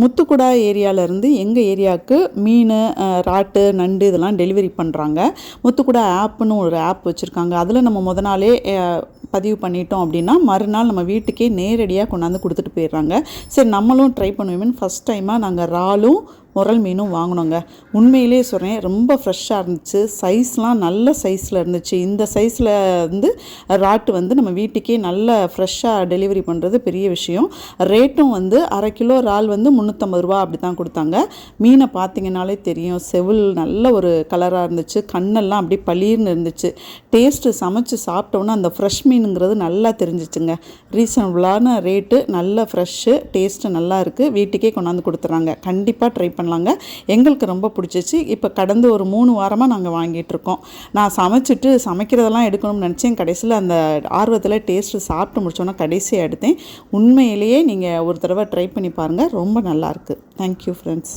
முத்துக்குடா ஏரியாவிலேருந்து எங்கள் ஏரியாவுக்கு மீன், ராட்டு, நண்டு இதெல்லாம் டெலிவரி பண்ணுறாங்க. முத்துக்குடா ஆப்புன்னு ஒரு ஆப் வச்சுருக்காங்க. அதில் நம்ம முத நாளே பதிவு பண்ணிட்டோம் அப்படின்னா மறுநாள் நம்ம வீட்டுக்கே நேரடியாக கொண்டாந்து கொடுத்துட்டு போயிடுறாங்க. சரி நம்மளும் ட்ரை பண்ணுவோமேன்னு ஃபஸ்ட் டைமாக நாங்கள் இறாலும் முரல் மீனும் வாங்கினோங்க. உண்மையிலே சொல்கிறேன், ரொம்ப ஃப்ரெஷ்ஷாக இருந்துச்சு. சைஸ்லாம் நல்ல சைஸில் இருந்துச்சு. இந்த சைஸில் வந்து ராட்டு வந்து நம்ம வீட்டுக்கே நல்ல ஃப்ரெஷ்ஷாக டெலிவரி பண்ணுறது பெரிய விஷயம். ரேட்டும் வந்து அரை கிலோ இறால் வந்து 350 ரூபா அப்படி தான் கொடுத்தாங்க. மீனை பார்த்தீங்கன்னாலே தெரியும், செவில் நல்ல ஒரு கலராக இருந்துச்சு. கண்ணெல்லாம் அப்படியே பளீர்னு இருந்துச்சு. டேஸ்ட்டு சமைச்சு சாப்பிட்டோன்னா அந்த ஃப்ரெஷ் மீனுங்கிறது நல்லா தெரிஞ்சிச்சுங்க. ரீசனபுளான ரேட்டு, நல்ல ஃப்ரெஷ்ஷு, டேஸ்ட்டு நல்லா இருக்குது. வீட்டுக்கே கொண்டாந்து கொடுத்துட்றாங்க. கண்டிப்பாக ட்ரை பண்ணலாங்க. எங்களுக்கு ரொம்ப பிடிச்சிச்சு. இப்போ கடந்து ஒரு 3 வாரமாக நாங்கள் வாங்கிட்டுருக்கோம். நான் சமைக்கிறதெல்லாம் எடுக்கணும்னு நினச்சேன். கடைசியில் அந்த ஆர்வத்தில் டேஸ்ட்டு சாப்பிட்டு முடிச்சோன்னா கடைசியாக எடுத்தேன். உண்மையிலேயே நீங்கள் ஒரு தடவை ட்ரை பண்ணி பாருங்கள். ரொம்ப நல்லாயிருக்கு. Thank you friends.